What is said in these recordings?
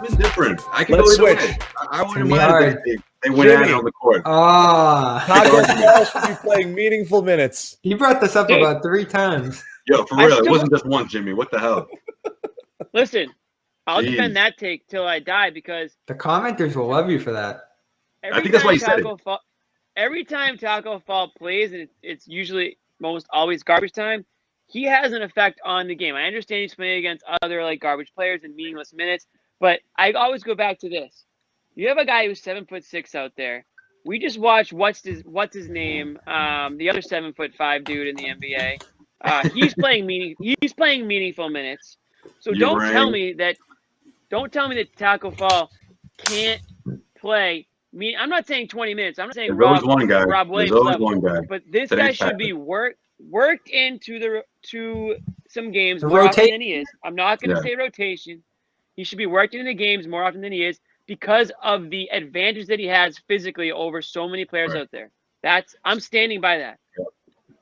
been different. I can Let's go either switch. way. I wouldn't mind if they went at it on the court. Tacko Fall should be playing meaningful minutes. You brought this up about 3 times. Yo, for real, it wasn't just one, Jimmy. What the hell? Listen, I'll Jeez. defend that take till I die because The commenters will love you for that. I think that's why he said it. Every time Tacko Fall plays, and it's usually almost always garbage time, he has an effect on the game. I understand he's playing against other like garbage players in meaningless minutes, but I always go back to this. You have a guy who's 7'6" out there. We just watched what's his name? The other 7'5" dude in the NBA. He's playing meaningful minutes. So don't tell me that Tacko Fall can't play. I'm not saying 20 minutes. I'm not saying Rob Williams level, but this guy should be worked into some games more often than he is. I'm not going to say rotation. He should be worked into games more often than he is because of the advantage that he has physically over so many players out there. I'm standing by that.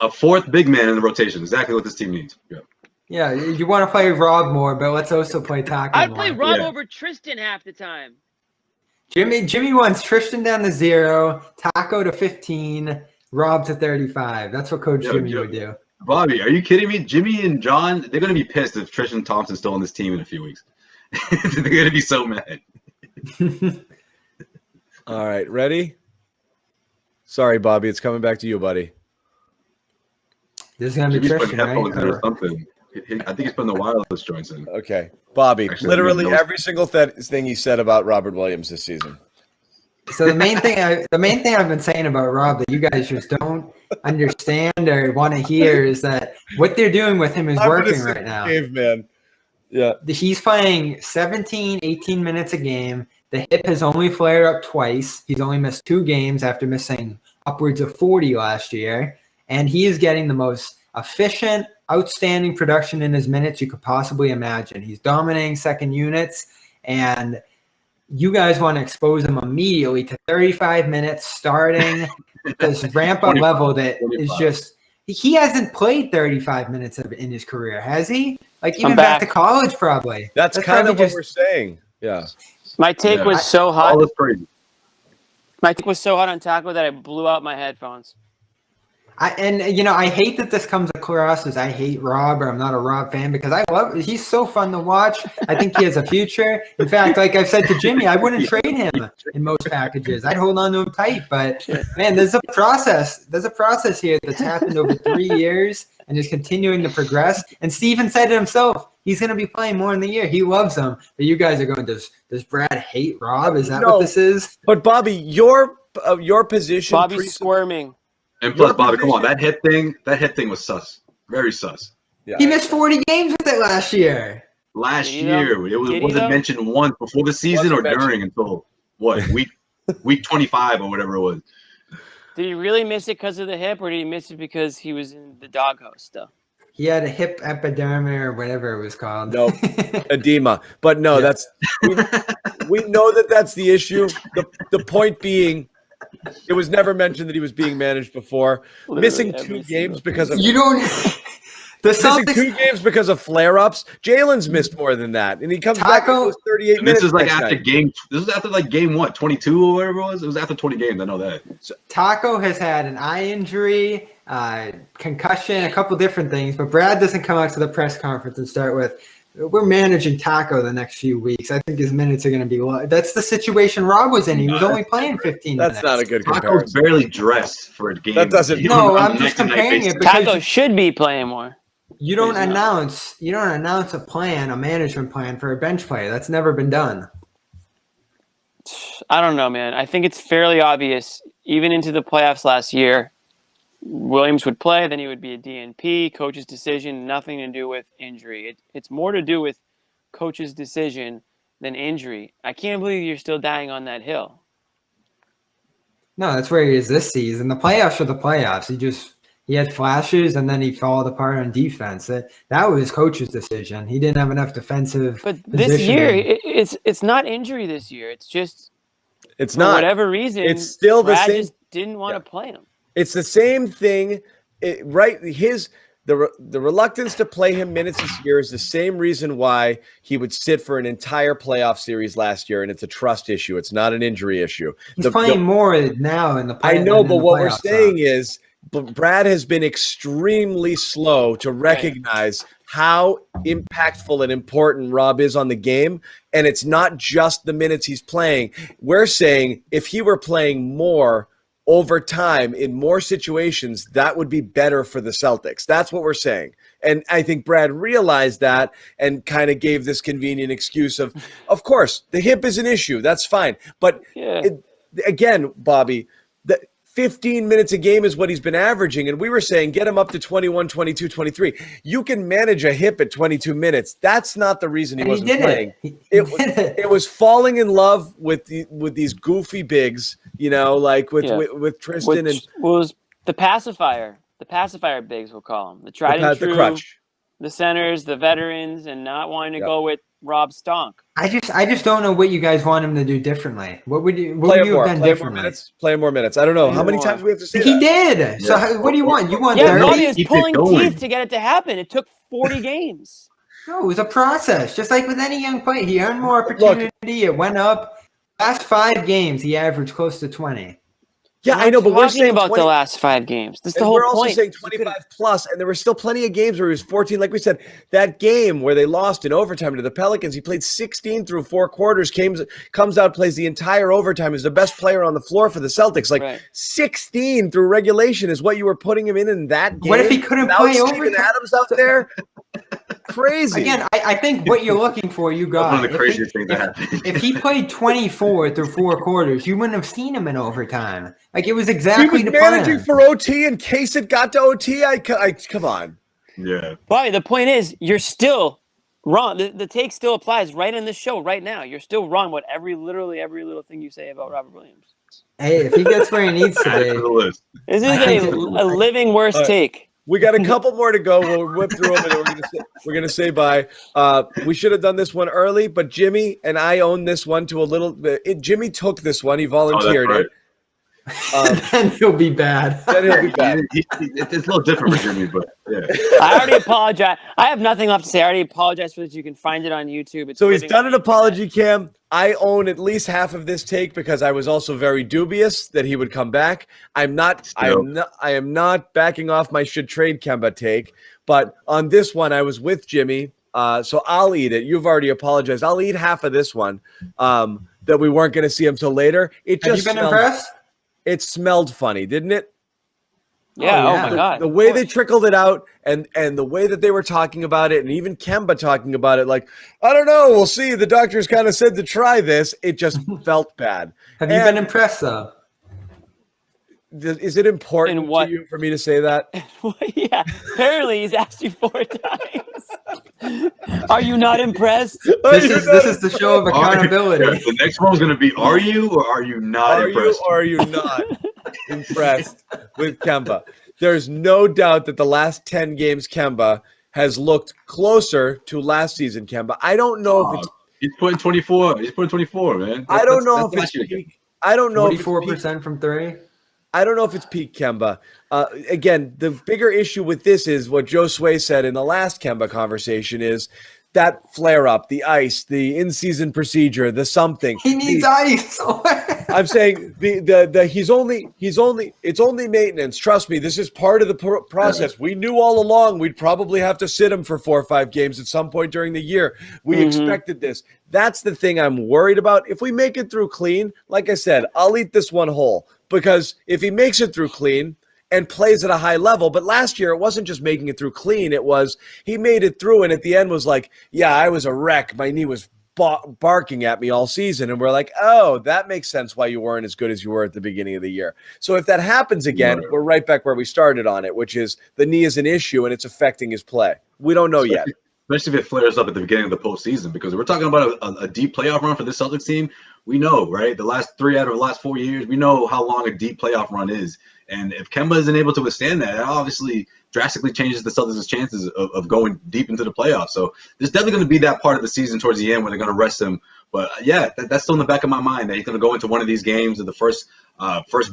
A fourth big man in the rotation. Exactly what this team needs. Yeah, you want to play Rob more, but let's also play Tacko I'd more. play Rob over Tristan half the time. Jimmy wants Tristan down to 0, Tacko to 15, Rob to 35. That's what Coach Jimmy would do. Bobby, are you kidding me? Jimmy and John, they're going to be pissed if Tristan Thompson's still on this team in a few weeks. They're going to be so mad. All right, ready? Sorry, Bobby, it's coming back to you, buddy. This is going to be Tristan, right? Or something. I think he's putting the wireless joints in. Okay. Bobby, Actually, literally every single thing he said about Robert Williams this season. So the main thing I've been saying about Rob that you guys just don't understand or want to hear is that what they're doing with him is working right now. Caveman. Yeah. He's playing 17, 18 minutes a game. The hip has only flared up twice. He's only missed 2 games after missing upwards of 40 last year. And he is getting the most efficient, outstanding production in his minutes you could possibly imagine. He's dominating second units, and you guys want to expose him immediately to 35 minutes starting this ramp-up level that is just – he hasn't played 35 minutes in his career, has he? Like even back to college probably. That's kind of what we're saying. Yeah. My take was so hot. My take was so hot on Tacko that I blew out my headphones. I hate that this comes across as I hate Rob or I'm not a Rob fan because he's so fun to watch. I think he has a future. In fact, like I've said to Jimmy, I wouldn't trade him in most packages. I'd hold on to him tight. But man, there's a process. There's a process here that's happened over 3 years and is continuing to progress. And Steven said it himself. He's going to be playing more in the year. He loves him. But you guys are going, does Brad hate Rob? Is that what this is? But Bobby, your position. Bobby's squirming. And plus, Bobby, come on, that hit thing was sus. Very sus. Yeah. He missed 40 games with it last year. It wasn't mentioned once before the season or during until week 25 or whatever it was. Did he really miss it because of the hip, or did he miss it because he was in the doghouse still? He had a hip epidermy or whatever it was called. No, edema. But no, we know that's the issue. The point being, it was never mentioned that he was being managed before. Missing 2 games because of Celtics, missing 2 games because of flare-ups. Jalen's missed more than that, and he comes back in those 38 minutes. This is like after game. This is after like game 22 or whatever it was. It was after 20 games. I know that. So, Tacko has had an eye injury, concussion, a couple different things, but Brad doesn't come out to the press conference and start with, we're managing Tacko the next few weeks. I think his minutes are going to be low. That's the situation Rob was in. He was only playing 15 minutes. That's not a good comparison. Tacko's barely dressed for a game. That doesn't. No, I'm just comparing it because Tacko should be playing more. You don't announce a management plan for a bench player. That's never been done. I don't know, man. I think it's fairly obvious, even into the playoffs last year, Williams would play, then he would be a DNP, coach's decision, nothing to do with injury. It's more to do with coach's decision than injury. I can't believe you're still dying on that hill. No, that's where he is this season. The playoffs are the playoffs. He had flashes and then he fell apart on defense. That was his coach's decision. He didn't have enough defensive. But this year, it's not injury this year. It's just for whatever reason. It's still Brad the same. Just didn't want to play him. It's the same thing, right? the reluctance to play him minutes this year is the same reason why he would sit for an entire playoff series last year, and it's a trust issue. It's not an injury issue. He's playing more now in the playoffs. I know, but what we're saying is Brad has been extremely slow to recognize how impactful and important Rob is on the game, and it's not just the minutes he's playing. We're saying if he were playing more over time in more situations, that would be better for the Celtics. That's what we're saying. And I think Brad realized that and kind of gave this convenient excuse of course, the hip is an issue. That's fine. But again, Bobby, the 15 minutes a game is what he's been averaging. And we were saying, get him up to 21, 22, 23. You can manage a hip at 22 minutes. That's not the reason he wasn't playing. It was falling in love with these goofy bigs, like with Tristan. Which was the pacifier bigs, we'll call them. The tried and true, the crutch. The centers, the veterans, and not wanting to go with Rob Stonk. I just don't know what you guys want him to do differently. What would you have done differently? Play more minutes. I don't know. How many times do we have to say that? He did. So what do you want? You want 30? Bobby is pulling teeth to get it to happen. It took 40 games. No, it was a process. Just like with any young player, he earned more opportunity. It went up. Last 5 games, he averaged close to 20. Yeah, I know, but we're saying about the last 5 games. That's the whole point. We're also saying 25 plus, and there were still plenty of games where he was 14. Like we said, that game where they lost in overtime to the Pelicans, he played 16 through 4 quarters, comes out, plays the entire overtime, is the best player on the floor for the Celtics. 16 through regulation is what you were putting him in that game. What if he couldn't play overtime? Adams out there? Crazy. Again, I think what you're looking for, you got. One of the craziest things that happened. If he played 24 through 4 quarters, you wouldn't have seen him in overtime. Like, it was exactly the plan. He was managing for OT in case it got to OT. I come on. Yeah. Bobby, the point is, you're still wrong. The take still applies right in this show right now. You're still wrong with literally every little thing you say about Robert Williams. Hey, if he gets where he needs to be. This is a living worst take. We got a couple more to go. We'll whip through them, and we're gonna say bye. We should have done this one early, but Jimmy and I own this one to a little bit. Jimmy took this one. He volunteered it. Then he'll be bad. It's a little different for Jimmy, but yeah. I already apologize. I have nothing left to say. I already apologize for this. You can find it on YouTube. So he's done an apology, Cam. I own at least half of this take because I was also very dubious that he would come back. I am not backing off my should trade Kemba take, but on this one I was with Jimmy. So I'll eat it. You've already apologized. I'll eat half of this one. That we weren't going to see him till later. Have you been impressed? It smelled funny, didn't it? Yeah. Oh my God. The way they trickled it out and the way that they were talking about it, and even Kemba talking about it, like, I don't know, we'll see. The doctors kind of said to try this. It just felt bad. Have you been impressed, though? Is it important to you for me to say that? Yeah. Apparently, he's asked you 4 times. Are you not impressed? This is the show of accountability. The next one's going to be, are you or are you not impressed? Are you not impressed with Kemba? There's no doubt that the last 10 games Kemba has looked closer to last season Kemba. I don't know if it's... He's putting 24. He's putting 24, man. I don't know if it's peak. I don't know if it's 44% from 3. I don't know if it's peak Kemba. Again, the bigger issue with this is what Joe Sway said in the last Kemba conversation is that flare-up, the ice, the in-season procedure, the something. He needs ice. I'm saying it's only maintenance. Trust me, this is part of the process. We knew all along we'd probably have to sit him for 4 or 5 games at some point during the year. We expected this. That's the thing I'm worried about. If we make it through clean, like I said, I'll eat this one whole. Because if he makes it through clean and plays at a high level, but last year it wasn't just making it through clean. It was he made it through and at the end was like, yeah, I was a wreck. My knee was barking at me all season. And we're like, oh, that makes sense why you weren't as good as you were at the beginning of the year. So if that happens again, we're right back where we started on it, which is the knee is an issue and it's affecting his play. We don't know yet. Especially if it flares up at the beginning of the postseason, because we're talking about a deep playoff run for the Celtics team. We know, right? The last 3 out of the last 4 years, we know how long a deep playoff run is. And if Kemba isn't able to withstand that, it obviously drastically changes the Celtics' chances of going deep into the playoffs. So there's definitely going to be that part of the season towards the end where they're going to rest him. But yeah, that's still in the back of my mind that he's going to go into one of these games of the first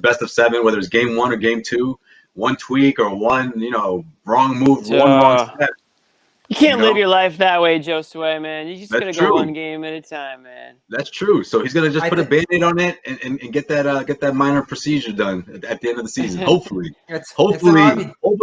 best of 7, whether it's game 1 or game 2. one tweak or one, wrong move, one wrong step. You can't live your life that way, Josue, man. You just gotta go one game at a time, man. That's true. So he's gonna just put a Band-Aid on it and get that minor procedure done at the end of the season. Hopefully. Hopefully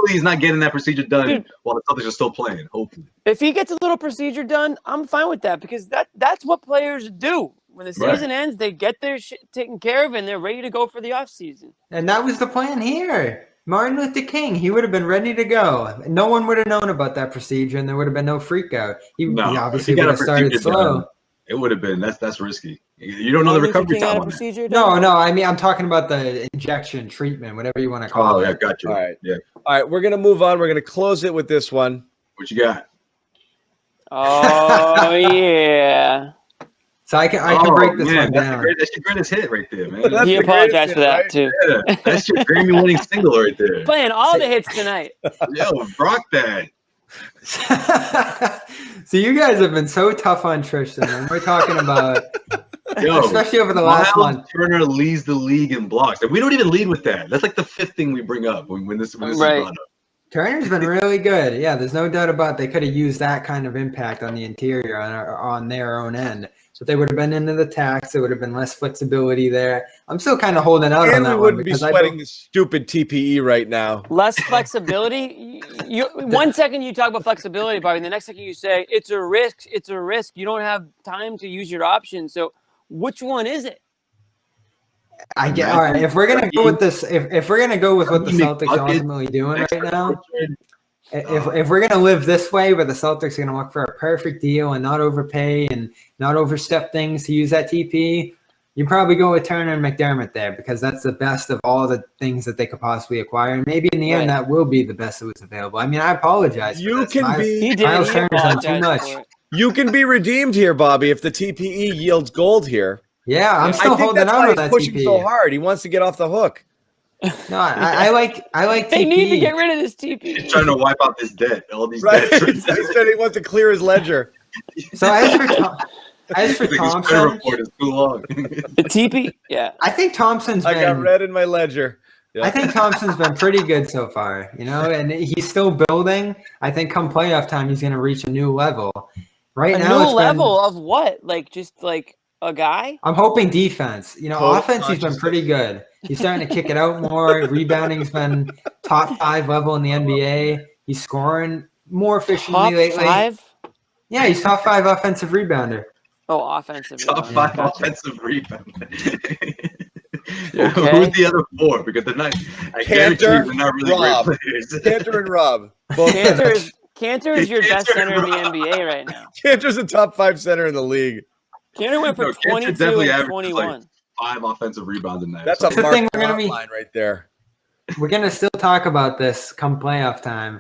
he's not getting that procedure done while the Celtics are still playing. Hopefully. If he gets a little procedure done, I'm fine with that because that's what players do. When the season ends, they get their shit taken care of and they're ready to go for the offseason. And that was the plan here. Martin Luther King, he would have been ready to go. No one would have known about that procedure, and there would have been no freak out. He obviously would have started slow. It would have been. That's risky. You don't know the recovery time on it. No. I mean, I'm talking about the injection treatment, whatever you want to call it. Oh, yeah, got you. All right. Yeah. All right, we're going to move on. We're going to close it with this one. What you got? Oh, yeah. So I can break this one down. That's your greatest hit right there, man. He apologized for that, too. Yeah, that's your Grammy-winning single right there. Playing all the hits tonight. Yo, rock that. So you guys have been so tough on Tristan, and we're talking about, especially over the last month. Myles Turner leads the league in blocks. And we don't even lead with that. That's like the fifth thing we bring up when this is brought up. Turner's been really good. Yeah, there's no doubt about they could have used that kind of impact on the interior on their own end. So they would have been into the tax. There would have been less flexibility there. I'm still kind of holding out on that one. We wouldn't be sweating this stupid TPE right now. Less flexibility? One second you talk about flexibility, Bobby. The next second you say, it's a risk. It's a risk. You don't have time to use your options. So which one is it? All right. If we're gonna go with this, if we're gonna go with what the Celtics are ultimately doing right now, if we're gonna live this way, where the Celtics are gonna look for a perfect deal and not overpay and not overstep things to use that TP, you probably go with Turner and McDermott there because that's the best of all the things that they could possibly acquire. And maybe in the end, that will be the best that was available. I mean, I apologize. Myles Turner's done too much. You can be redeemed here, Bobby, if the TPE yields gold here. Yeah, I'm still holding on to that pushing TP. so hard. He wants to get off the hook. No, I like They TP. need to get rid of this TP. He's trying to wipe out this debt. All these Right. debts. He said he wants to clear his ledger. So as for Thompson, report is too long. The TP, yeah. I think Thompson's I been. got red in my ledger. Yeah. I think Thompson's been pretty good so far, and he's still building. I think come playoff time, he's going to reach a new level. Right now, new level of what? Like just like a guy? I'm hoping defense. Offense, he's been pretty good. He's starting to kick it out more. Rebounding's been top 5 level in the NBA. He's scoring more efficiently lately. Top 5? Yeah, he's top 5 offensive rebounder. Oh, offensive. Top 5 offensive rebounder. Okay. Who's the other 4? Because they're not. I guarantee they're not really Rob. great players. Cantor and Rob. Cantor is your best center in the NBA right now. Cantor's a top 5 center in the league. Cantor went for 22 and 21. Like 5 offensive rebounds in that. That's a Mark line right there. We're gonna still talk about this come playoff time.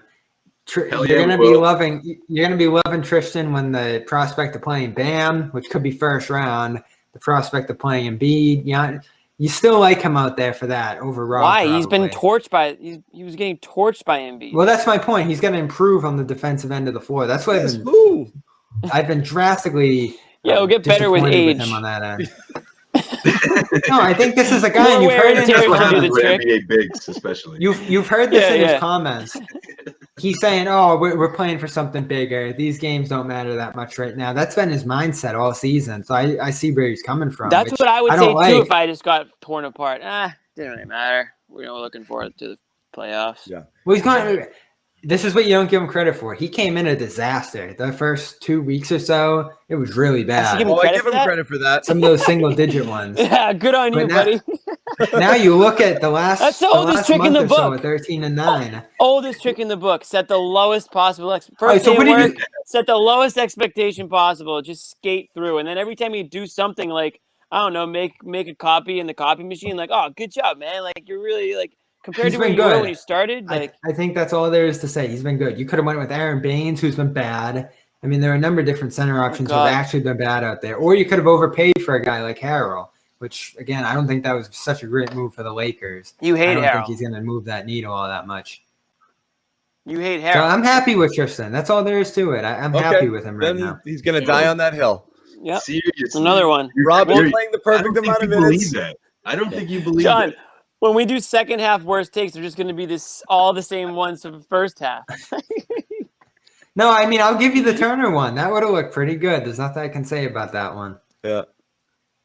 You're gonna be loving Tristan when the prospect of playing Bam, which could be first round, the prospect of playing Embiid. You still like him out there for that over Rob. Why? Probably. He's been torched by. He was getting torched by Embiid. Well, that's my point. He's gonna improve on the defensive end of the floor. That's what I've been drastically. Yeah, it'll get better with age. With him on that end. No, I think this is a guy, and you've heard it. NBA bigs, especially. You've heard this in his comments. He's saying, "Oh, we're playing for something bigger. These games don't matter that much right now." That's been his mindset all season. So I see where he's coming from. That's what I would say too if I just got torn apart. Didn't really matter. We're looking forward to the playoffs. Yeah. Well, he's going. This is what you don't give him credit for. He came in a disaster. The first 2 weeks or so, it was really bad. I give him credit for that. Some of those single-digit ones. Yeah, good on you, buddy. Now you look at the last. That's the oldest trick in the book. 13-9. Oldest trick in the book. Set the lowest possible. First day of work, set the lowest expectation possible. Just skate through, and then every time you do something like I don't know, make a copy in the copy machine, like oh, good job, man. Like you're really like. Compared to where you were when you started? I think that's all there is to say. He's been good. You could have went with Aaron Baines, who's been bad. I mean, there are a number of different center options who have actually been bad out there. Or you could have overpaid for a guy like Harrell, which, again, I don't think that was such a great move for the Lakers. You hate Harrell. I don't think he's going to move that needle all that much. You hate Harrell. So I'm happy with Tristan. That's all there is to it. I'm happy with him right now. He's going to die on that hill. Yep. Seriously. Another one. Rob, you're playing the perfect amount of minutes. I don't think you believe John, that. When we do second half worst takes, they're just going to be all the same ones from the first half. No, I mean, I'll give you the Turner one. That would have looked pretty good. There's nothing I can say about that one. Yeah.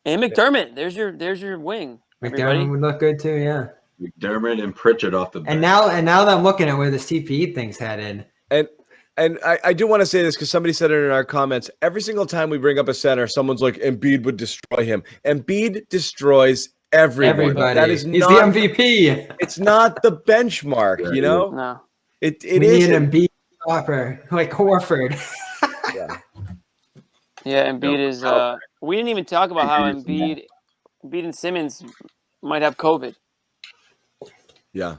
And McDermott, there's your wing. Everybody. McDermott would look good too, yeah. McDermott and Pritchard off the bench. And now that I'm looking at where the CPE thing's headed. And I do want to say this because somebody said it in our comments. Every single time we bring up a center, someone's like, Embiid would destroy him. Embiid destroys everybody. That is He's not the MVP. It's not the benchmark, you know? No. It We is need Embiid stopper, like Horford. Yeah, Embiid is we didn't even talk about how Embiid and Simmons might have COVID. Yeah.